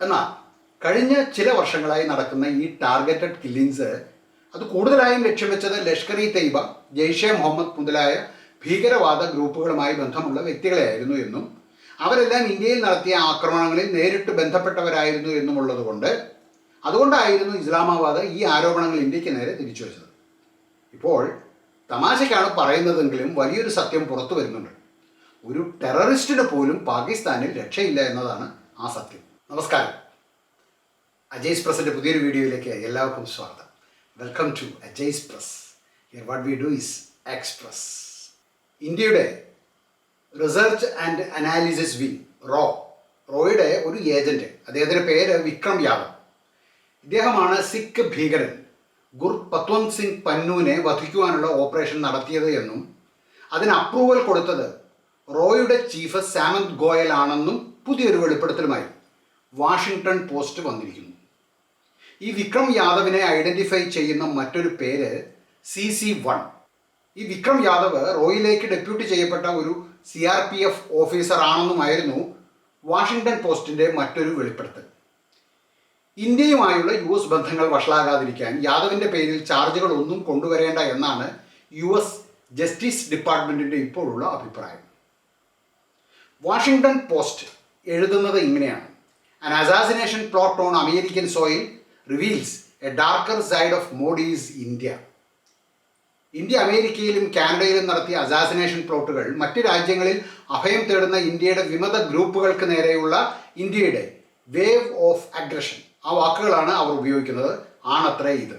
എന്നാൽ കഴിഞ്ഞ ചില വർഷങ്ങളായി നടക്കുന്ന ഈ ടാർഗറ്റഡ് കില്ലിങ്സ് അത് കൂടുതലായും ലക്ഷ്യം വെച്ചത് ലഷ്കർ ഇ തയ്യബ, ജെയ്ഷെ മുഹമ്മദ് മുതലായ ഭീകരവാദ ഗ്രൂപ്പുകളുമായി ബന്ധമുള്ള വ്യക്തികളെയായിരുന്നു എന്നും അവരെല്ലാം ഇന്ത്യയിൽ നടത്തിയ ആക്രമണങ്ങളിൽ നേരിട്ട് ബന്ധപ്പെട്ടവരായിരുന്നു എന്നുമുള്ളതുകൊണ്ട് അതുകൊണ്ടായിരുന്നു ഇസ്ലാമാബാദ് ഈ ആരോപണങ്ങൾ ഇന്ത്യക്ക് നേരെ തിരിച്ചു വെച്ചത്. ഇപ്പോൾ തമാശയ്ക്കാണ് പറയുന്നതെങ്കിലും വലിയൊരു സത്യം പുറത്തു വരുന്നുണ്ട്. ഒരു ടെററിസ്റ്റിന് പോലും പാകിസ്ഥാനിൽ രക്ഷയില്ല എന്നതാണ് ആ സത്യം. നമസ്കാരം, അജയ്സ് പ്രസിൻ്റെ പുതിയൊരു വീഡിയോയിലേക്ക് എല്ലാവർക്കും സ്വാഗതം. Welcome to Ajay's press. Here what we do is express. ഇന്ത്യയുടെ റിസർച്ച് ആൻഡ് അനാലിസിസ് വിങ് റോയുടെ ഒരു ഏജൻറ്റ്, അദ്ദേഹത്തിൻ്റെ പേര് വിക്രം യാദവ്. ഇദ്ദേഹമാണ് സിഖ് ഭീകരൻ ഗുർപത്വന്ത് സിംഗ് പന്നുവിനെ വധിക്കുവാനുള്ള ഓപ്പറേഷൻ നടത്തിയത് എന്നും അതിന് അപ്രൂവൽ കൊടുത്തത് റോയുടെ ചീഫ് സാമന്ത് ഗോയൽ ആണെന്നും പുതിയൊരു വെളിപ്പെടുത്തലുമായി വാഷിംഗ്ടൺ പോസ്റ്റ് വന്നിരിക്കുന്നു. ഈ വിക്രം യാദവിനെ ഐഡൻറ്റിഫൈ ചെയ്യുന്ന മറ്റൊരു പേര് CC1. ഈ വിക്രം യാദവ് റോയിലേക്ക് ഡെപ്യൂട്ടി ചെയ്യപ്പെട്ട ഒരു CRPF ഓഫീസർ ആണെന്നുമായിരുന്നു വാഷിംഗ്ടൺ പോസ്റ്റിൻ്റെ മറ്റൊരു വെളിപ്പെടുത്തൽ. ഇന്ത്യയുമായുള്ള US ബന്ധങ്ങൾ വഷളാകാതിരിക്കാൻ യാദവിൻ്റെ പേരിൽ ചാർജുകളൊന്നും കൊണ്ടുവരേണ്ട എന്നാണ് US ജസ്റ്റിസ് ഡിപ്പാർട്ട്മെൻറ്റിൻ്റെ ഇപ്പോഴുള്ള അഭിപ്രായം. വാഷിംഗ്ടൺ പോസ്റ്റ് എഴുതുന്നത് ഇങ്ങനെയാണ്: An assassination plot on American soil reveals a darker side of Modi's India. India അമേരിക്കയിലും കാനഡയിലും നടത്തിയ അസാസിനേഷൻ പ്ലോട്ടുകൾ മറ്റ് രാജ്യങ്ങളിൽ അഭയം തേടുന്ന ഇന്ത്യയുടെ വിമത ഗ്രൂപ്പുകൾക്ക് നേരെയുള്ള ഇന്ത്യയുടെ വേവ് ഓഫ് അഗ്രഷൻ, ആ വാക്കുകളാണ് അവർ ഉപയോഗിക്കുന്നത്, ആണത്രേ ഇത്.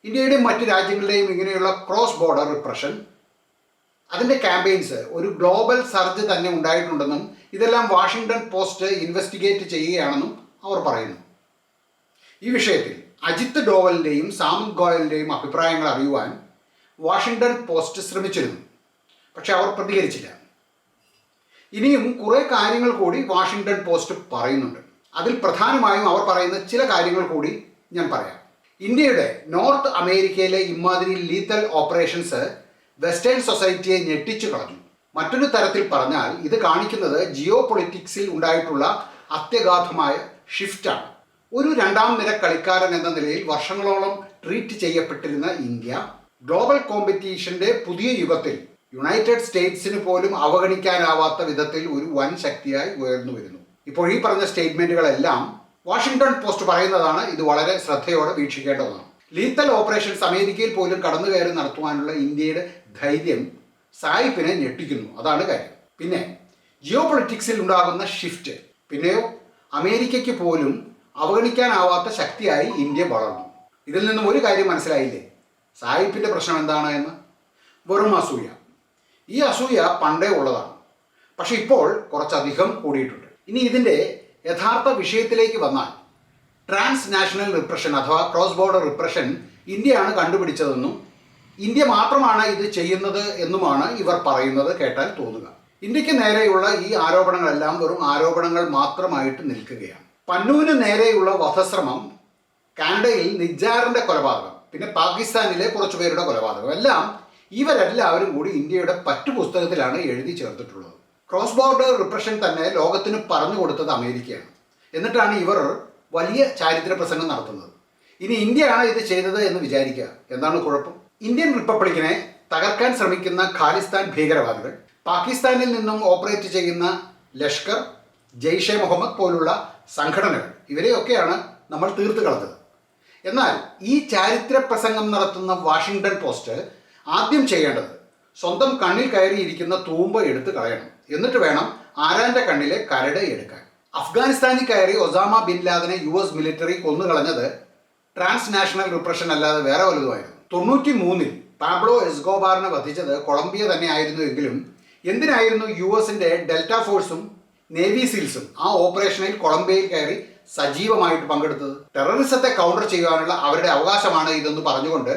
ഇന്ത്യയുടെയും മറ്റ് രാജ്യങ്ങളുടെയും ഇങ്ങനെയുള്ള ക്രോസ് ബോർഡർ റിപ്രഷൻ, അതിൻ്റെ ക്യാമ്പയിൻസ് ഒരു ഗ്ലോബൽ സർജ് തന്നെ ഉണ്ടായിട്ടുണ്ടെന്നും ഇതെല്ലാം വാഷിംഗ്ടൺ പോസ്റ്റ് ഇൻവെസ്റ്റിഗേറ്റ് ചെയ്യുകയാണെന്നും അവർ പറയുന്നു. ഈ വിഷയത്തിൽ അജിത് ഡോവലിൻ്റെയും സാമന്ത് ഗോയലിൻ്റെയും അഭിപ്രായങ്ങൾ അറിയുവാൻ വാഷിംഗ്ടൺ പോസ്റ്റ് ശ്രമിച്ചിരുന്നു, പക്ഷെ അവർ പ്രതികരിച്ചില്ല. ഇനിയും കുറേ കാര്യങ്ങൾ കൂടി വാഷിംഗ്ടൺ പോസ്റ്റ് പറയുന്നുണ്ട്. അതിൽ പ്രധാനമായും അവർ പറയുന്ന ചില കാര്യങ്ങൾ കൂടി ഞാൻ പറയാം. ഇന്ത്യയുടെ നോർത്ത് അമേരിക്കയിലെ ഇമാതിരി ലീത്തൽ ഓപ്പറേഷൻസ് വെസ്റ്റേൺ സൊസൈറ്റിയെ ഞെട്ടിച്ചു കളഞ്ഞു. മറ്റൊരു തരത്തിൽ പറഞ്ഞാൽ ഇത് കാണിക്കുന്നത് ജിയോ പൊളിറ്റിക്സിൽ ഉണ്ടായിട്ടുള്ള അത്യഗാധമായ ഷിഫ്റ്റാണ്. ഒരു രണ്ടാം നിര കളിക്കാരൻ എന്ന നിലയിൽ വർഷങ്ങളോളം ട്രീറ്റ് ചെയ്യപ്പെട്ടിരുന്ന ഇന്ത്യ ഗ്ലോബൽ കോമ്പറ്റീഷൻ്റെ പുതിയ യുഗത്തിൽ യുണൈറ്റഡ് സ്റ്റേറ്റ്സിന് പോലും അവഗണിക്കാനാവാത്ത വിധത്തിൽ ഒരു വൻ ശക്തിയായി ഉയർന്നു വരുന്നു. ഇപ്പോൾ ഈ പറഞ്ഞ സ്റ്റേറ്റ്മെൻറ്റുകളെല്ലാം വാഷിംഗ്ടൺ പോസ്റ്റ് പറയുന്നതാണ്. ഇത് വളരെ ശ്രദ്ധയോടെ വീക്ഷിക്കേണ്ടതാണ്. ലീത്തൽ ഓപ്പറേഷൻസ് അമേരിക്കയിൽ പോലും കടന്നു കയറി നടത്തുവാനുള്ള ഇന്ത്യയുടെ ധൈര്യം സായിപ്പിനെ ഞെട്ടിക്കുന്നു, അതാണ് കാര്യം. പിന്നെ ജിയോ പൊളിറ്റിക്സിൽ ഉണ്ടാകുന്ന ഷിഫ്റ്റ്, പിന്നെയോ അമേരിക്കയ്ക്ക് പോലും അവഗണിക്കാനാവാത്ത ശക്തിയായി ഇന്ത്യ വളർന്നു. ഇതിൽ നിന്നും ഒരു കാര്യം മനസ്സിലായില്ലേ? സായിപ്പിൻ്റെ പ്രശ്നം എന്താണ് എന്ന്? വെറും അസൂയ. ഈ അസൂയ പണ്ടേ ഉള്ളതാണ്, പക്ഷെ ഇപ്പോൾ കുറച്ചധികം കൂടിയിട്ടുണ്ട്. ഇനി ഇതിൻ്റെ യഥാർത്ഥ വിഷയത്തിലേക്ക് വന്നാൽ ട്രാൻസ് നാഷണൽ റിപ്രഷൻ അഥവാ ക്രോസ് ബോർഡർ റിപ്രഷൻ ഇന്ത്യയാണ് കണ്ടുപിടിച്ചതെന്നും ഇന്ത്യ മാത്രമാണ് ഇത് ചെയ്യുന്നത് എന്നുമാണ് ഇവർ പറയുന്നത് കേട്ടാൽ തോന്നുക. ഇന്ത്യക്ക് നേരെയുള്ള ഈ ആരോപണങ്ങളെല്ലാം വെറും ആരോപണങ്ങൾ മാത്രമായിട്ട് നിൽക്കുകയാണ്. പന്നുവിന് നേരെയുള്ള വധശ്രമം, കാനഡയിൽ നിജാറിൻ്റെ കൊലപാതകം, പിന്നെ പാകിസ്ഥാനിലെ കുറച്ചു പേരുടെ കൊലപാതകം, എല്ലാം ഇവരെല്ലാവരും കൂടി ഇന്ത്യയുടെ പറ്റുപുസ്തകത്തിലാണ് എഴുതി ചേർത്തിട്ടുള്ളത്. ക്രോസ് ബോർഡർ റിപ്രഷൻ തന്നെ ലോകത്തിന് പറഞ്ഞു കൊടുത്തത് അമേരിക്കയാണ്. എന്നിട്ടാണ് ഇവർ വലിയ ചാരിത്ര പ്രസംഗം നടത്തുന്നത്. ഇനി ഇന്ത്യയാണ് ഇത് ചെയ്തത് എന്ന് വിചാരിക്കുക, എന്താണ് കുഴപ്പം? ഇന്ത്യൻ റിപ്പബ്ലിക്കിനെ തകർക്കാൻ ശ്രമിക്കുന്ന ഖാലിസ്ഥാൻ ഭീകരവാദികൾ, പാകിസ്ഥാനിൽ നിന്നും ഓപ്പറേറ്റ് ചെയ്യുന്ന ലഷ്കർ, ജെയ്ഷെ മുഹമ്മദ് പോലുള്ള സംഘടനകൾ, ഇവരെയൊക്കെയാണ് നമ്മൾ തീർത്ത് കളഞ്ഞത്. എന്നാൽ ഈ ചാരിത്ര പ്രസംഗം നടത്തുന്ന വാഷിംഗ്ടൺ പോസ്റ്റ് ആദ്യം ചെയ്യേണ്ടത് സ്വന്തം കണ്ണിൽ കയറിയിരിക്കുന്ന തൂമ്പ എടുത്ത് കളയണം. എന്നിട്ട് വേണം ആരാൻ്റെ കണ്ണിലെ കരട് എടുക്കാൻ. അഫ്ഗാനിസ്ഥാനിൽ കയറി ഒസാമ ബിൻ ലാദനെ US മിലിറ്ററി കൊന്നുകളഞ്ഞത് ട്രാൻസ് നാഷണൽ റിപ്രഷൻ അല്ലാതെ വേറെ വലുതുമായിരുന്നു. 93-ൽ പാബ്ലോ എസ്കോബാറിനെ വധിച്ചത് കൊളംബിയ തന്നെ ആയിരുന്നു. എങ്കിലും എന്തിനായിരുന്നു US-ന്റെ ഡെൽറ്റ ഫോഴ്സും നേവി സീൽസും ആ ഓപ്പറേഷനിൽ കൊളംബിയയിൽ കയറി സജീവമായിട്ട് പങ്കെടുത്തത്? ടെററിസത്തെ കൗണ്ടർ ചെയ്യാനുള്ള അവരുടെ അവകാശമാണ് ഇതെന്ന് പറഞ്ഞുകൊണ്ട്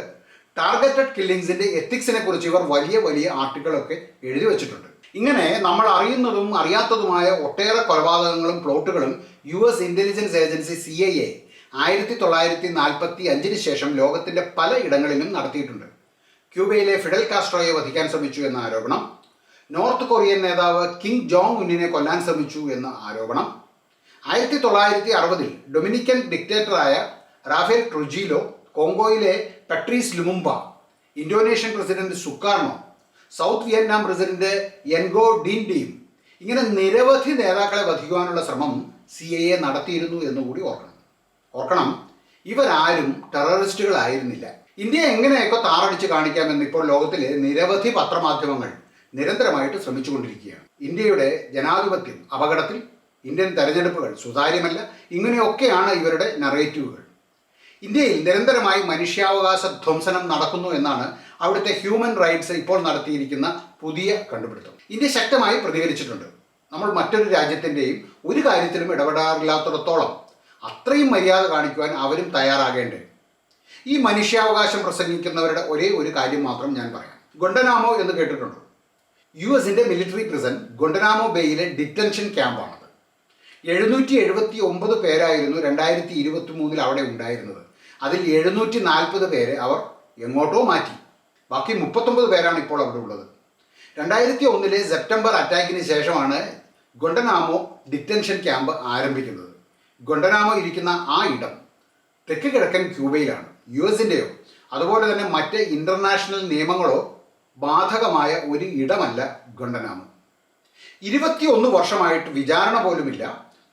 ടാർഗറ്റഡ് കില്ലിങ്സിൻ്റെ എത്തിക്സിനെ കുറിച്ച് ഇവർ വലിയ വലിയ ആർട്ടിക്കിളൊക്കെ എഴുതി വച്ചിട്ടുണ്ട്. ഇങ്ങനെ നമ്മൾ അറിയുന്നതും അറിയാത്തതുമായ ഒട്ടേറെ കൊലപാതകങ്ങളും പ്ലോട്ടുകളും US ഇൻ്റലിജൻസ് ഏജൻസി CIA 1945 ശേഷം ലോകത്തിൻ്റെ പല ഇടങ്ങളിലും നടത്തിയിട്ടുണ്ട്. ക്യൂബയിലെ ഫിഡൽ കാസ്ട്രോയെ വധിക്കാൻ ശ്രമിച്ചു എന്ന ആരോപണം, നോർത്ത് കൊറിയൻ നേതാവ് കിം ജോങ് ഉന്നിനെ കൊല്ലാൻ ശ്രമിച്ചു എന്ന ആരോപണം, 1960 ഡൊമിനിക്കൻ ഡിക്റ്റേറ്ററായ റാഫേൽ ട്രുജീലോ, കോങ്കോയിലെ Patrice Lumumba, Indonesian president Sukarno, south Vietnam president Ngo ഡീൻഡിയും ഇങ്ങനെ നിരവധി നേതാക്കളെ വധിക്കുവാനുള്ള ശ്രമം CIA നടത്തിയിരുന്നു എന്നുകൂടി ഓർക്കണം. ഇവരാരും ടെററിസ്റ്റുകളായിരുന്നില്ല. ഇന്ത്യയെ എങ്ങനെയൊക്കെ താറടിച്ച് കാണിക്കാമെന്ന് ഇപ്പോൾ ലോകത്തിലെ നിരവധി പത്രമാധ്യമങ്ങൾ നിരന്തരമായിട്ട് ശ്രമിച്ചുകൊണ്ടിരിക്കുകയാണ്. ഇന്ത്യയുടെ ജനാധിപത്യം അപകടത്തിൽ, ഇന്ത്യൻ തെരഞ്ഞെടുപ്പുകൾ സുതാര്യമല്ല, ഇങ്ങനെയൊക്കെയാണ് ഇവരുടെ നറേറ്റീവുകൾ. ഇന്ത്യയിൽ നിരന്തരമായി മനുഷ്യാവകാശ ധ്വംസനം നടക്കുന്നു എന്നാണ് അവിടുത്തെ ഹ്യൂമൻ റൈറ്റ്സ് ഇപ്പോൾ നടത്തിയിരിക്കുന്ന പുതിയ കണ്ടുപിടുത്തം. ഇന്ത്യ ശക്തമായി പ്രതികരിച്ചിട്ടുണ്ട്. നമ്മൾ മറ്റൊരു രാജ്യത്തിൻ്റെയും ഒരു കാര്യത്തിലും ഇടപെടാറില്ലാത്തിടത്തോളം അത്രയും മര്യാദ കാണിക്കുവാൻ അവരും തയ്യാറാകേണ്ടത്. ഈ മനുഷ്യാവകാശം പ്രസംഗിക്കുന്നവരുടെ ഒരേ ഒരു കാര്യം മാത്രം ഞാൻ പറയാം. ഗുണ്ടനാമോ എന്ന് കേട്ടിട്ടുണ്ടോ? US മിലിറ്ററി പ്രിസൺ ഗുണ്ടനാമോ ബേയിലെ ഡിറ്റൻഷൻ ക്യാമ്പാണത്. 779 പേരായിരുന്നു 2023 അവിടെ ഉണ്ടായിരുന്നത്. അതിൽ 740 പേരെ അവർ എങ്ങോട്ടോ മാറ്റി. ബാക്കി 39 പേരാണ് ഇപ്പോൾ അവിടെ ഉള്ളത്. 2001 സെപ്റ്റംബർ അറ്റാക്കിന് ശേഷമാണ് ഗുണ്ടനാമോ ഡിറ്റൻഷൻ ക്യാമ്പ് ആരംഭിക്കുന്നത്. ഗുണ്ടനാമോ ഇരിക്കുന്ന ആ ഇടം തെക്ക് കിഴക്കൻ ക്യൂബയിലാണ്. US അതുപോലെ തന്നെ മറ്റ് ഇൻ്റർനാഷണൽ നിയമങ്ങളോ ബാധകമായ ഒരു ഇടമല്ല ഗുണ്ടനാമോ. 21 വർഷമായിട്ട് വിചാരണ പോലുമില്ല,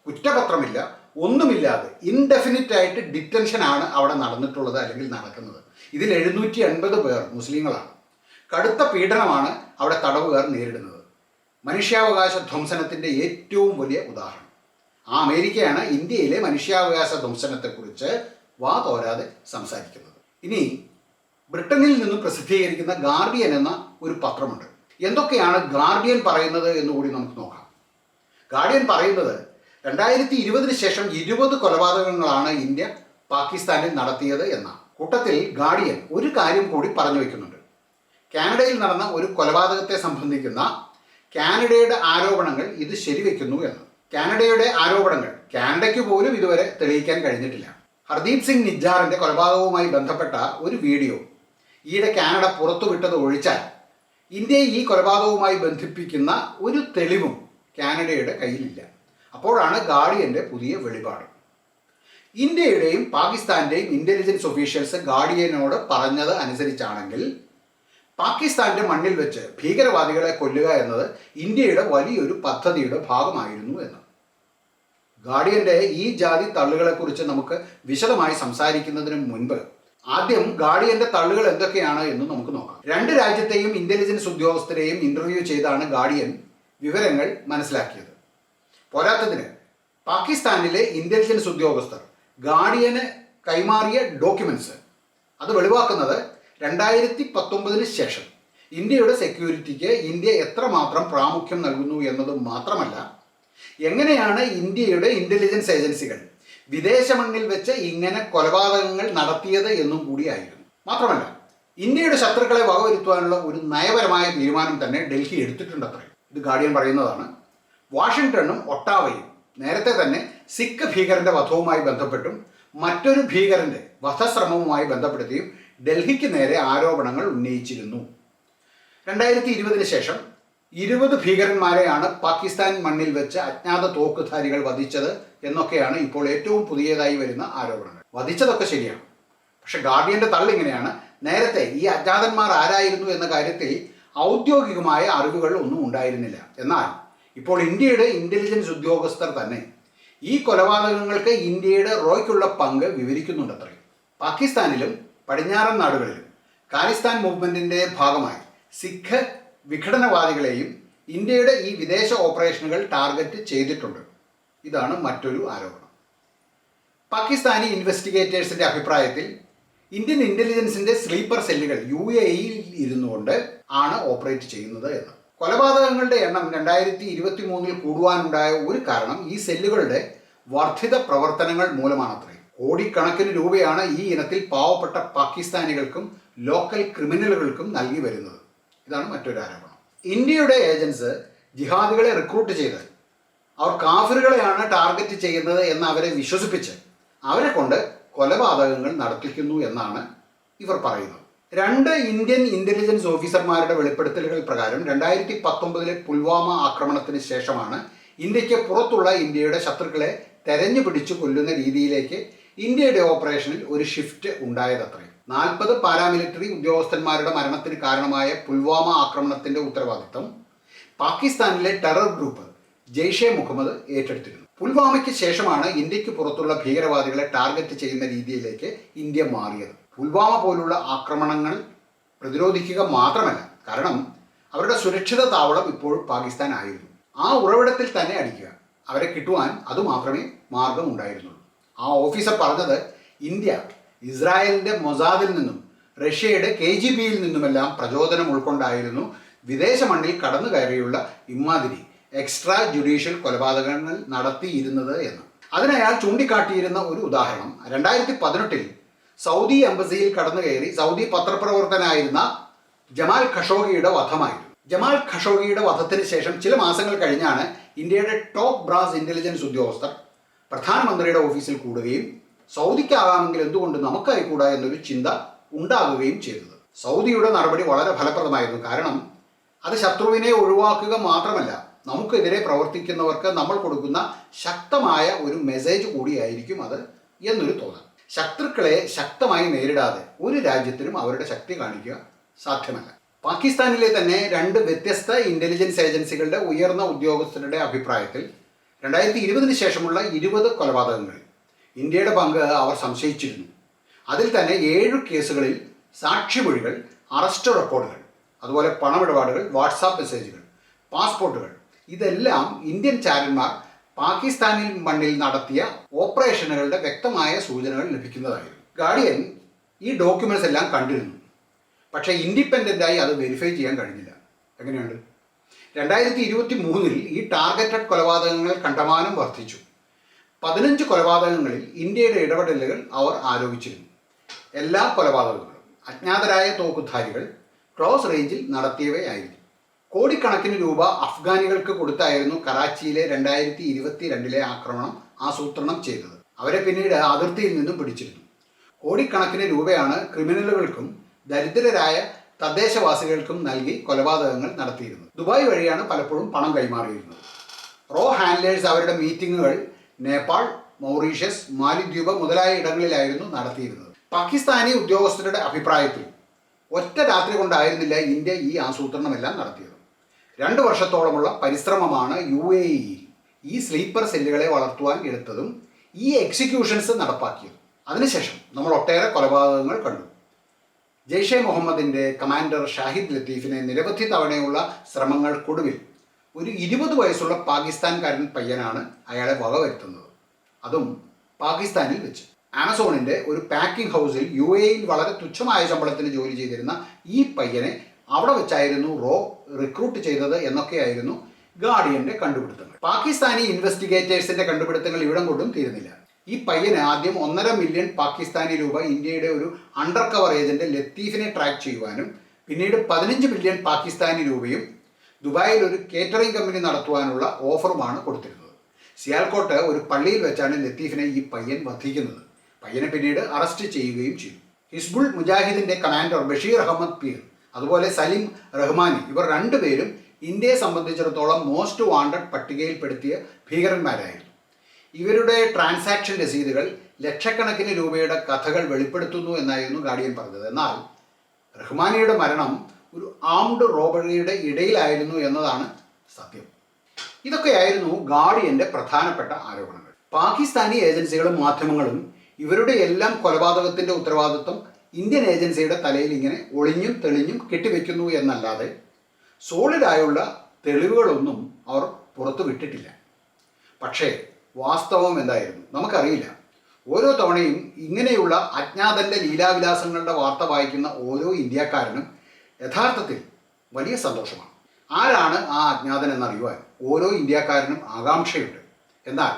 കുറ്റപത്രമില്ല, ഒന്നുമില്ലാതെ ഇൻഡെഫിനിറ്റ് ആയിട്ട് ഡിറ്റൻഷനാണ് അവിടെ നടന്നിട്ടുള്ളത് അല്ലെങ്കിൽ നടക്കുന്നത്. ഇതിൽ 780 പേർ മുസ്ലിങ്ങളാണ്. കടുത്ത പീഡനമാണ് അവിടെ തടവുകാർ നേരിടുന്നത്. മനുഷ്യാവകാശ ധ്വംസനത്തിൻ്റെ ഏറ്റവും വലിയ ഉദാഹരണം. ആ അമേരിക്കയാണ് ഇന്ത്യയിലെ മനുഷ്യാവകാശ ധ്വംസനത്തെക്കുറിച്ച് തോരാതെ സംസാരിക്കുന്നത്. ഇനി ബ്രിട്ടനിൽ നിന്നും പ്രസിദ്ധീകരിക്കുന്ന ഗാർഡിയൻ എന്ന ഒരു പത്രമുണ്ട്. എന്തൊക്കെയാണ് ഗാർഡിയൻ പറയുന്നത് എന്നുകൂടി നമുക്ക് നോക്കാം. ഗാർഡിയൻ പറയുന്നത് 2020 ശേഷം 20 കൊലപാതകങ്ങളാണ് ഇന്ത്യ പാകിസ്ഥാനിൽ നടത്തിയത് എന്നാണ്. കൂട്ടത്തിൽ ഗാർഡിയൻ ഒരു കാര്യം കൂടി പറഞ്ഞു വയ്ക്കുന്നുണ്ട്. കാനഡയിൽ നടന്ന ഒരു കൊലപാതകത്തെ സംബന്ധിക്കുന്ന കാനഡയുടെ ആരോപണങ്ങൾ ഇത് ശരിവെക്കുന്നു എന്ന്. കാനഡയുടെ ആരോപണങ്ങൾ കാനഡയ്ക്ക് പോലും ഇതുവരെ തെളിയിക്കാൻ കഴിഞ്ഞിട്ടില്ല. ഹർദീപ് സിംഗ് നിജ്ജാറിൻ്റെ കൊലപാതകവുമായി ബന്ധപ്പെട്ട ഒരു വീഡിയോ ഈയിടെ കാനഡ പുറത്തുവിട്ടത് ഒഴിച്ചാൽ ഇന്ത്യയെ ഈ കൊലപാതകവുമായി ബന്ധിപ്പിക്കുന്ന ഒരു തെളിവും കാനഡയുടെ കയ്യിലില്ല. അപ്പോഴാണ് ഗാർഡിയൻ്റെ പുതിയ വെളിപാട്. ഇന്ത്യയുടെയും പാകിസ്ഥാൻ്റെയും ഇൻ്റലിജൻസ് ഒഫീഷ്യൽസ് ഗാർഡിയനോട് പറഞ്ഞത് അനുസരിച്ചാണെങ്കിൽ പാകിസ്ഥാൻ്റെ മണ്ണിൽ വെച്ച് ഭീകരവാദികളെ കൊല്ലുക എന്നത് ഇന്ത്യയുടെ വലിയൊരു പദ്ധതിയുടെ ഭാഗമായിരുന്നു എന്ന്. ഗാർഡിയൻ്റെ ഈ ജാതി തള്ളുകളെക്കുറിച്ച് നമുക്ക് വിശദമായി സംസാരിക്കുന്നതിന് മുൻപ് ആദ്യം ഗാർഡിയൻ്റെ തള്ളുകൾ എന്തൊക്കെയാണ് എന്ന് നമുക്ക് നോക്കാം. 2 രാജ്യത്തെയും ഇൻ്റലിജൻസ് ഉദ്യോഗസ്ഥരെയും ഇൻ്റർവ്യൂ ചെയ്താണ് ഗാർഡിയൻ വിവരങ്ങൾ മനസ്സിലാക്കിയത്. പോരാത്തതിന് പാകിസ്ഥാനിലെ ഇൻ്റലിജൻസ് ഉദ്യോഗസ്ഥർ ഗാർഡിയന് കൈമാറിയ ഡോക്യുമെൻറ്റ്സ് അത് വെളിവാക്കുന്നത് 2019 ശേഷം ഇന്ത്യയുടെ സെക്യൂരിറ്റിക്ക് ഇന്ത്യ എത്രമാത്രം പ്രാമുഖ്യം നൽകുന്നു എന്നത് മാത്രമല്ല, എങ്ങനെയാണ് ഇന്ത്യയുടെ ഇൻ്റലിജൻസ് ഏജൻസികൾ വിദേശ മണ്ണിൽ വെച്ച് ഇങ്ങനെ കൊലപാതകങ്ങൾ നടത്തിയത് എന്നും കൂടിയായിരുന്നു. മാത്രമല്ല, ഇന്ത്യയുടെ ശത്രുക്കളെ വകവരുത്തുവാനുള്ള ഒരു നയപരമായ തീരുമാനം തന്നെ ഡൽഹി എടുത്തിട്ടുണ്ടത്രേ. ഇത് ഗാർഡിയൻ പറയുന്നതാണ്. വാഷിങ്ടണും ഒട്ടാവയും നേരത്തെ തന്നെ സിഖ് ഭീകരന്റെ വധവുമായി ബന്ധപ്പെട്ടും മറ്റൊരു ഭീകരന്റെ വധശ്രമവുമായി ബന്ധപ്പെടുത്തിയും ഡൽഹിക്ക് നേരെ ആരോപണങ്ങൾ ഉന്നയിച്ചിരുന്നു. 2020 ശേഷം 20 ഭീകരന്മാരെയാണ് പാകിസ്ഥാൻ മണ്ണിൽ വെച്ച് അജ്ഞാത തോക്കുധാരികൾ വധിച്ചത് എന്നൊക്കെയാണ് ഇപ്പോൾ ഏറ്റവും പുതിയതായി വരുന്ന ആരോപണങ്ങൾ. വധിച്ചതൊക്കെ ശരിയാണ്, പക്ഷെ ഗാർഡിയന്റെ തള്ളിങ്ങനെയാണ്. നേരത്തെ ഈ അജ്ഞാതന്മാർ ആരായിരുന്നു എന്ന കാര്യത്തിൽ ഔദ്യോഗികമായ അറിവുകൾ ഒന്നും ഉണ്ടായിരുന്നില്ല. എന്നാൽ ഇപ്പോൾ ഇന്ത്യയുടെ ഇൻ്റലിജൻസ് ഉദ്യോഗസ്ഥർ തന്നെ ഈ കൊലപാതകങ്ങൾക്ക് ഇന്ത്യയുടെ റോയ്ക്കുള്ള പങ്ക് വിവരിക്കുന്നുണ്ടത്രേ. പാകിസ്ഥാനിലും പടിഞ്ഞാറൻ നാടുകളിലും ഖാലിസ്ഥാൻ മൂവ്മെൻറ്റിൻ്റെ ഭാഗമായി സിഖ് വിഘടനവാദികളെയും ഇന്ത്യയുടെ ഈ വിദേശ ഓപ്പറേഷനുകൾ ടാർഗറ്റ് ചെയ്തിട്ടുണ്ട്. ഇതാണ് മറ്റൊരു ആരോപണം. പാകിസ്ഥാനി ഇൻവെസ്റ്റിഗേറ്റേഴ്സിൻ്റെ അഭിപ്രായത്തിൽ ഇന്ത്യൻ ഇൻ്റലിജൻസിൻ്റെ സ്ലീപ്പർ സെല്ലുകൾ UAEയിൽ ഇരുന്നുകൊണ്ട് ആണ് ഓപ്പറേറ്റ് ചെയ്യുന്നത് എന്ന്. കൊലപാതകങ്ങളുടെ എണ്ണം 2023 കൂടുവാനുണ്ടായ ഒരു കാരണം ഈ സെല്ലുകളുടെ വർദ്ധിത പ്രവർത്തനങ്ങൾ മൂലമാണത്രേ. കോടിക്കണക്കിന് രൂപയാണ് ഈ ഇനത്തിൽ പാവപ്പെട്ട പാകിസ്ഥാനികൾക്കും ലോക്കൽ ക്രിമിനലുകൾക്കും നൽകി വരുന്നത്. ഇതാണ് മറ്റൊരു ആരോപണം. ഇന്ത്യയുടെ ഏജൻസ് ജിഹാദികളെ റിക്രൂട്ട് ചെയ്ത് അവർ കാഫിറുകളെയാണ് ടാർഗറ്റ് ചെയ്യുന്നത് എന്ന് അവരെ വിശ്വസിപ്പിച്ച് അവരെ കൊണ്ട് കൊലപാതകങ്ങൾ നടത്തിക്കുന്നു എന്നാണ് ഇവർ പറയുന്നത്. 2 ഇന്ത്യൻ ഇൻ്റലിജൻസ് ഓഫീസർമാരുടെ വെളിപ്പെടുത്തലുകൾ പ്രകാരം 2019 പുൽവാമ ആക്രമണത്തിന് ശേഷമാണ് ഇന്ത്യക്ക് പുറത്തുള്ള ഇന്ത്യയുടെ ശത്രുക്കളെ തെരഞ്ഞു പിടിച്ചു കൊല്ലുന്ന രീതിയിലേക്ക് ഇന്ത്യയുടെ ഓപ്പറേഷനിൽ ഒരു ഷിഫ്റ്റ് ഉണ്ടായതത്രേ. 40 പാരാമിലിറ്ററി ഉദ്യോഗസ്ഥന്മാരുടെ മരണത്തിന് കാരണമായ പുൽവാമ ആക്രമണത്തിന്റെ ഉത്തരവാദിത്തം പാകിസ്ഥാനിലെ ടെറർ ഗ്രൂപ്പ് ജെയ്ഷെ മുഹമ്മദ് ഏറ്റെടുത്തിരുന്നു. പുൽവാമയ്ക്ക് ശേഷമാണ് ഇന്ത്യക്ക് പുറത്തുള്ള ഭീകരവാദികളെ ടാർഗറ്റ് ചെയ്യുന്ന രീതിയിലേക്ക് ഇന്ത്യ മാറിയത്. പുൽവാമ പോലുള്ള ആക്രമണങ്ങൾ പ്രതിരോധിക്കുക മാത്രമല്ല, കാരണം അവരുടെ സുരക്ഷിത താവളം ഇപ്പോൾ പാകിസ്ഥാൻ ആയിരുന്നു. ആ ഉറവിടത്തിൽ തന്നെ അടിക്കുക, അവരെ കിട്ടുവാൻ അതുമാത്രമേ മാർഗമുണ്ടായിരുന്നുള്ളൂ. ആ ഓഫീസർ പറഞ്ഞത് ഇന്ത്യ ഇസ്രായേലിൻ്റെ മൊസാദിൽ നിന്നും റഷ്യയുടെ KGB-യിൽ നിന്നുമെല്ലാം പ്രചോദനം ഉൾക്കൊണ്ടായിരുന്നു വിദേശ മണ്ണിൽ കടന്നു കയറിയുള്ള ഇമാതിരി എക്സ്ട്രാ ജുഡീഷ്യൽ കൊലപാതകങ്ങൾ നടത്തിയിരുന്നത് എന്ന്. അതിനയാൾ ചൂണ്ടിക്കാട്ടിയിരുന്ന ഒരു ഉദാഹരണം 2018 സൗദി എംബസിയിൽ കടന്നു കയറി സൗദി പത്രപ്രവർത്തനായിരുന്ന ജമാൽ ഖഷോഗിയുടെ വധമായിരുന്നു. ജമാൽ ഖഷോഗിയുടെ വധത്തിന് ശേഷം ചില മാസങ്ങൾ കഴിഞ്ഞാണ് ഇന്ത്യയുടെ ടോപ്പ് ബ്രാസ് ഇൻ്റലിജൻസ് ഉദ്യോഗസ്ഥർ പ്രധാനമന്ത്രിയുടെ ഓഫീസിൽ കൂടുകയും സൗദിക്കാകാമെങ്കിൽ എന്തുകൊണ്ട് നമുക്കായിക്കൂടാ എന്നൊരു ചിന്ത ഉണ്ടാകുകയും ചെയ്തത്. സൗദിയുടെ നടപടി വളരെ ഫലപ്രദമായിരുന്നു. കാരണം അത് ശത്രുവിനെ ഒഴിവാക്കുക മാത്രമല്ല, നമുക്കെതിരെ പ്രവർത്തിക്കുന്നവർക്ക് നമ്മൾ കൊടുക്കുന്ന ശക്തമായ ഒരു മെസ്സേജ് കൂടിയായിരിക്കും അത് എന്നൊരു തോന്നൽ. ശത്രുക്കളെ ശക്തമായി നേരിടാതെ ഒരു രാജ്യത്തിനും അവരുടെ ശക്തി കാണിക്കുക സാധ്യമല്ല. പാകിസ്ഥാനിലെ തന്നെ 2 വ്യത്യസ്ത ഇൻ്റലിജൻസ് ഏജൻസികളുടെ ഉയർന്ന ഉദ്യോഗസ്ഥരുടെ അഭിപ്രായത്തിൽ 2020 ശേഷമുള്ള 20 കൊലപാതകങ്ങളിൽ ഇന്ത്യയുടെ പങ്ക് അവർ സംശയിച്ചിരുന്നു. അതിൽ തന്നെ 7 കേസുകളിൽ സാക്ഷിമൊഴികൾ, അറസ്റ്റ് റെക്കോർഡുകൾ, അതുപോലെ പണമിടപാടുകൾ, വാട്സാപ്പ് മെസ്സേജുകൾ, പാസ്പോർട്ടുകൾ, ഇതെല്ലാം ഇന്ത്യൻ ചാരന്മാർ പാകിസ്ഥാനിൽ മണ്ണിൽ നടത്തിയ ഓപ്പറേഷനുകളുടെ വ്യക്തമായ സൂചനകൾ ലഭിക്കുന്നതായിരുന്നു. ഗാർഡിയൻ ഈ ഡോക്യുമെന്റ്സ് എല്ലാം കണ്ടിരുന്നു. പക്ഷേ ഇൻഡിപെൻഡൻ്റായി അത് വെരിഫൈ ചെയ്യാൻ കഴിഞ്ഞില്ല. എങ്ങനെയുണ്ട്? 2023 ഈ ടാർഗറ്റഡ് കൊലപാതകങ്ങൾ കണ്ടമാനം വർദ്ധിച്ചു. 15 കൊലപാതകങ്ങളിൽ ഇന്ത്യയുടെ ഇടപെടലുകൾ അവർ ആരോപിച്ചിരുന്നു. എല്ലാ കൊലപാതകങ്ങളും അജ്ഞാതരായ തോക്കുധാരികൾ ക്ലോസ് റേഞ്ചിൽ നടത്തിയവയായിരുന്നു. കോടിക്കണക്കിന് രൂപ അഫ്ഗാനികൾക്ക് കൊടുത്തായിരുന്നു കറാച്ചിയിലെ 2022 ആക്രമണം ആസൂത്രണം ചെയ്തത്. അവരെ പിന്നീട് അതിർത്തിയിൽ നിന്നും പിടിച്ചിരുന്നു. കോടിക്കണക്കിന് രൂപയാണ് ക്രിമിനലുകൾക്കും ദരിദ്രരായ തദ്ദേശവാസികൾക്കും നൽകി കൊലപാതകങ്ങൾ നടത്തിയിരുന്നത്. ദുബായ് വഴിയാണ് പലപ്പോഴും പണം കൈമാറിയിരുന്നത്. റോ ഹാൻഡ്ലേഴ്സ് അവരുടെ മീറ്റിങ്ങുകൾ നേപ്പാൾ, മൗറീഷ്യസ്, മാലിദ്വീപ് മുതലായ ഇടങ്ങളിലായിരുന്നു നടത്തിയിരുന്നത്. പാകിസ്ഥാനി ഉദ്യോഗസ്ഥരുടെ അഭിപ്രായത്തിൽ ഒറ്റ രാത്രി കൊണ്ടായിരുന്നില്ല ഇന്ത്യ ഈ ആസൂത്രണമെല്ലാം നടത്തിയത്. 2 വർഷത്തോളമുള്ള പരിശ്രമമാണ് UAE ഈ സ്ലീപ്പർ സെല്ലുകളെ വളർത്തുവാൻ എടുത്തതും ഈ എക്സിക്യൂഷൻസ് നടപ്പാക്കിയതും. അതിനുശേഷം നമ്മൾ ഒട്ടേറെ കൊലപാതകങ്ങൾ കണ്ടു. ജെയ്ഷെ മുഹമ്മദിൻ്റെ കമാൻഡർ ഷാഹിദ് ലത്തീഫിനെ നിരവധി തവണയുള്ള ശ്രമങ്ങൾക്കൊടുവിൽ ഒരു 20 വയസ്സുള്ള പാകിസ്ഥാൻകാരൻ പയ്യനാണ് അയാളെ വകവരുത്തുന്നത്. അതും പാകിസ്ഥാനിൽ വെച്ച്. ആമസോണിൻ്റെ ഒരു പാക്കിംഗ് ഹൗസിൽ UAE-യിൽ വളരെ തുച്ഛമായ ശമ്പളത്തിന് ജോലി ചെയ്തിരുന്ന ഈ പയ്യനെ അവിടെ വെച്ചായിരുന്നു റിക്രൂട്ട് ചെയ്തത് എന്നൊക്കെയായിരുന്നു ഗാർഡിയൻ്റെ കണ്ടുപിടുത്തങ്ങൾ. പാകിസ്ഥാനി ഇൻവെസ്റ്റിഗേറ്റേഴ്സിൻ്റെ കണ്ടുപിടുത്തങ്ങൾ ഇവിടം കൊണ്ടും തീരുന്നില്ല. ഈ പയ്യന് ആദ്യം 1.5 മില്യൺ പാകിസ്ഥാനി രൂപ ഇന്ത്യയുടെ ഒരു അണ്ടർ കവർ ഏജന്റ് ലത്തീഫിനെ ട്രാക്ക് ചെയ്യുവാനും പിന്നീട് 15 മില്യൺ പാകിസ്ഥാനി രൂപയും ദുബായിൽ ഒരു കേറ്ററിംഗ് കമ്പനി നടത്തുവാനുള്ള ഓഫറുമാണ് കൊടുത്തിരുന്നത്. സിയാൽകോട്ട് ഒരു പള്ളിയിൽ വെച്ചാണ് ലത്തീഫിനെ ഈ പയ്യൻ വധിക്കുന്നത്. പയ്യനെ പിന്നീട് അറസ്റ്റ് ചെയ്യുകയും ചെയ്തു. ഹിസ്ബുൾ മുജാഹിദിൻ്റെ കമാൻഡർ ബഷീർ അഹമ്മദ് പീർ, അതുപോലെ സലിം റഹ്മാനി, ഇവർ 2 പേരും ഇന്ത്യയെ സംബന്ധിച്ചിടത്തോളം മോസ്റ്റ് വാണ്ടഡ് പട്ടികയിൽപ്പെടുത്തിയ ഭീകരന്മാരായിരുന്നു. ഇവരുടെ ട്രാൻസാക്ഷൻ രസീതുകൾ ലക്ഷക്കണക്കിന് രൂപയുടെ കഥകൾ വെളിപ്പെടുത്തുന്നു എന്നായിരുന്നു ഗാർഡിയൻ പറഞ്ഞത്. എന്നാൽ റഹ്മാനിയുടെ മരണം ഒരു ആംഡ് റോബറിയുടെ ഇടയിലായിരുന്നു എന്നതാണ് സത്യം. ഇതൊക്കെയായിരുന്നു ഗാർഡിയൻ്റെ പ്രധാനപ്പെട്ട ആരോപണങ്ങൾ. പാകിസ്ഥാനി ഏജൻസികളും മാധ്യമങ്ങളും ഇവരുടെ എല്ലാം കൊലപാതകത്തിൻ്റെ ഉത്തരവാദിത്വം ഇന്ത്യൻ ഏജൻസിയുടെ തലയിൽ ഇങ്ങനെ ഒളിഞ്ഞും തെളിഞ്ഞും കെട്ടിവെക്കുന്നു എന്നല്ലാതെ സോളിഡായുള്ള തെളിവുകളൊന്നും അവർ പുറത്തു വിട്ടിട്ടില്ല. പക്ഷേ വാസ്തവം എന്തായിരുന്നു നമുക്കറിയില്ല. ഓരോ തവണയും ഇങ്ങനെയുള്ള അജ്ഞാതൻ്റെ ലീലാവിലാസങ്ങളുടെ വാർത്ത വായിക്കുന്ന ഓരോ ഇന്ത്യക്കാരനും യഥാർത്ഥത്തിൽ വലിയ സന്തോഷമാണ്. ആരാണ് ആ അജ്ഞാതൻ എന്നറിയുവാൻ ഓരോ ഇന്ത്യക്കാരനും ആകാംക്ഷയുണ്ട്. എന്നാൽ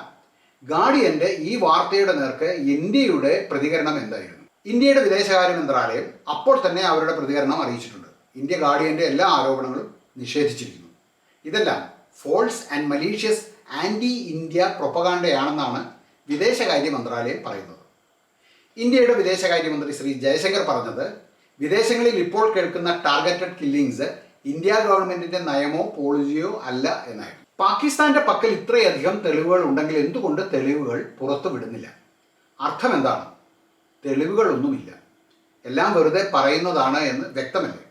ഗാർഡിയൻ്റെ ഈ വാർത്തയുടെ നേർക്ക് ഇന്ത്യയുടെ പ്രതികരണം എന്തായിരുന്നു? ഇന്ത്യയുടെ വിദേശകാര്യ മന്ത്രാലയം അപ്പോൾ തന്നെ അവരുടെ പ്രതികരണം അറിയിച്ചിട്ടുണ്ട്. ഇന്ത്യ ഗാർഡിയൻ്റെ എല്ലാ ആരോപണങ്ങളും നിഷേധിച്ചിരിക്കുന്നു. ഇതെല്ലാം false and malicious anti India പ്രൊപ്പഗാണ്ടയാണെന്നാണ് വിദേശകാര്യ മന്ത്രാലയം പറയുന്നത്. ഇന്ത്യയുടെ വിദേശകാര്യമന്ത്രി ശ്രീ ജയശങ്കർ പറഞ്ഞത് വിദേശങ്ങളിൽ ഇപ്പോൾ കേൾക്കുന്ന ടാർഗറ്റഡ് കില്ലിങ്സ് ഇന്ത്യ ഗവൺമെൻറ്റിൻ്റെ നയമോ പോളിസിയോ അല്ല എന്നായിരുന്നു. പാകിസ്ഥാന്റെ പക്കൽ ഇത്രയധികം തെളിവുകൾ ഉണ്ടെങ്കിൽ എന്തുകൊണ്ട് തെളിവുകൾ പുറത്തു വിടുന്നില്ല? അർത്ഥം എന്താണ്? തെളിവുകളൊന്നുമില്ല, എല്ലാം വെറുതെ പറയുന്നതാണ് എന്ന് വ്യക്തമല്ലേ?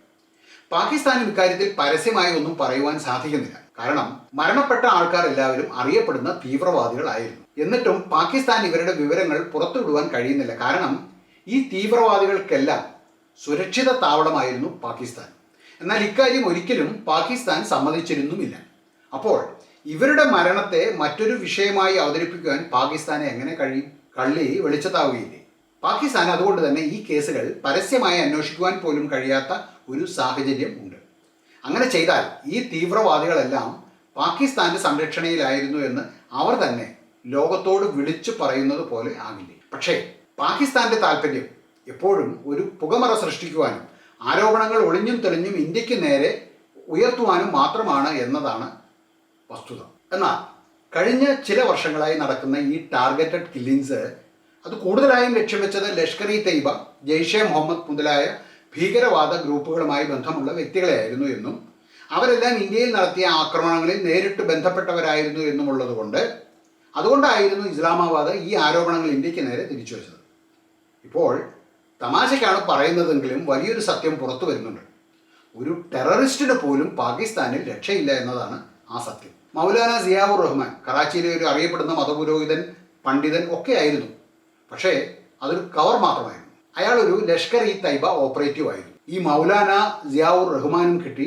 പാകിസ്ഥാനും ഇക്കാര്യത്തിൽ പരസ്യമായി ഒന്നും പറയുവാൻ സാധിക്കുന്നില്ല. കാരണം മരണപ്പെട്ട ആൾക്കാർ എല്ലാവരും അറിയപ്പെടുന്ന തീവ്രവാദികളായിരുന്നു. എന്നിട്ടും പാകിസ്ഥാൻ ഇവരുടെ വിവരങ്ങൾ പുറത്തുവിടുവാൻ കഴിയുന്നില്ല. കാരണം ഈ തീവ്രവാദികൾക്കെല്ലാം സുരക്ഷിത താവളമായിരുന്നു പാകിസ്ഥാൻ. എന്നാൽ ഇക്കാര്യം ഒരിക്കലും പാകിസ്ഥാൻ സമ്മതിച്ചിരുന്നുമില്ല. അപ്പോൾ ഇവരുടെ മരണത്തെ മറ്റൊരു വിഷയമായി അവതരിപ്പിക്കുവാൻ പാകിസ്ഥാനെ എങ്ങനെ കഴിയും? കള്ളി വെളിച്ചത്താവുകയില്ലേ? പാകിസ്ഥാൻ അതുകൊണ്ട് തന്നെ ഈ കേസുകൾ പരസ്യമായി അന്വേഷിക്കുവാൻ പോലും കഴിയാത്ത ഒരു സാഹചര്യം ഉണ്ട്. അങ്ങനെ ചെയ്താൽ ഈ തീവ്രവാദികളെല്ലാം പാകിസ്ഥാന്റെ സംരക്ഷണയിലായിരുന്നു എന്ന് അവർ തന്നെ ലോകത്തോട് വിളിച്ചു പറയുന്നത് പോലെ ആകില്ലേ? പക്ഷേ പാകിസ്ഥാന്റെ താല്പര്യം എപ്പോഴും ഒരു പുകമറ സൃഷ്ടിക്കുവാനും ആരോപണങ്ങൾ ഒളിഞ്ഞും തെളിഞ്ഞും ഇന്ത്യക്ക് നേരെ ഉയർത്തുവാനും മാത്രമാണ് എന്നതാണ് വസ്തുത. എന്നാൽ കഴിഞ്ഞ ചില വർഷങ്ങളായി നടക്കുന്ന ഈ ടാർഗറ്റഡ് കില്ലിങ്സ് അത് കൂടുതലായും ലക്ഷ്യം വെച്ചത് ലഷ്കർ ഇ തയ്യബ, ജെയ്ഷെ മുഹമ്മദ് മുതലായ ഭീകരവാദ ഗ്രൂപ്പുകളുമായി ബന്ധമുള്ള വ്യക്തികളെയായിരുന്നു എന്നും അവരെല്ലാം ഇന്ത്യയിൽ നടത്തിയ ആക്രമണങ്ങളിൽ നേരിട്ട് ബന്ധപ്പെട്ടവരായിരുന്നു എന്നുമുള്ളത് കൊണ്ട് അതുകൊണ്ടായിരുന്നു ഇസ്ലാമാബാദ് ഈ ആരോപണങ്ങൾ ഇന്ത്യക്ക് നേരെ തിരിച്ചു വെച്ചത്. ഇപ്പോൾ തമാശയ്ക്കാണ് പറയുന്നതെങ്കിലും വലിയൊരു സത്യം പുറത്തു വരുന്നുണ്ട്. ഒരു ടെററിസ്റ്റിന് പോലും പാകിസ്ഥാനിൽ രക്ഷയില്ല എന്നതാണ് ആ സത്യം. മൗലാന സിയാവുർ റഹ്മാൻ കറാച്ചിയിലെ ഒരു അറിയപ്പെടുന്ന മതപുരോഹിതൻ, പണ്ഡിതൻ ഒക്കെ ആയിരുന്നു. പക്ഷേ അതൊരു കവർ മാത്രമായിരുന്നു. അയാൾ ഒരു ലഷ്കർ ഇ തയ്യബ ഓപ്പറേറ്റീവ് ആയിരുന്നു. ഈ മൗലാന സിയാവുർ റഹ്മാനും കിട്ടി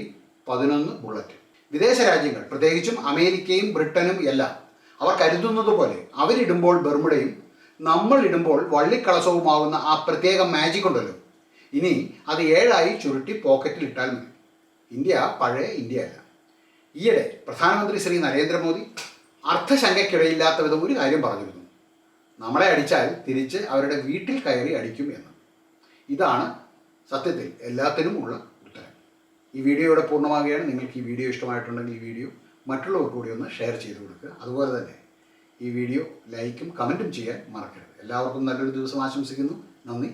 11 ബുള്ളറ്റ്. വിദേശ രാജ്യങ്ങൾ, പ്രത്യേകിച്ചും അമേരിക്കയും ബ്രിട്ടനും എല്ലാം അവർ കരുതുന്നത് പോലെ അവരിടുമ്പോൾ ബർമുഡയും നമ്മൾ ഇടുമ്പോൾ വള്ളിക്കളസവുമാകുന്ന ആ പ്രത്യേക മാജിക് ഉണ്ടല്ലോ, ഇനി അത് 7 ചുരുട്ടി പോക്കറ്റിൽ ഇട്ടാൽ മതി. ഇന്ത്യ പഴയ ഇന്ത്യ അല്ല. ഈയിടെ പ്രധാനമന്ത്രി ശ്രീ നരേന്ദ്രമോദി അർത്ഥശങ്കയ്ക്കിടയില്ലാത്ത വിധം ഒരു കാര്യം പറഞ്ഞിരുന്നു: നമ്മളെ അടിച്ചാൽ തിരിച്ച് അവരുടെ വീട്ടിൽ കയറി അടിക്കും എന്ന്. ഇതാണ് സത്യത്തിൽ എല്ലാത്തിനും ഉള്ള ഉത്തരം. ഈ വീഡിയോയുടെ പൂർണ്ണമാകുകയാണ്. നിങ്ങൾക്ക് ഈ വീഡിയോ ഇഷ്ടമായിട്ടുണ്ടെങ്കിൽ ഈ വീഡിയോ മറ്റുള്ളവർക്ക് കൂടി ഒന്ന് ഷെയർ ചെയ്ത് കൊടുക്കുക. അതുപോലെ തന്നെ ഈ വീഡിയോ ലൈക്കും കമൻറ്റും ചെയ്യാൻ മറക്കരുത്. എല്ലാവർക്കും നല്ലൊരു ദിവസം ആശംസിക്കുന്നു. നന്ദി,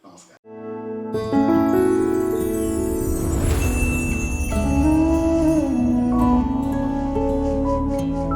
നമസ്കാരം.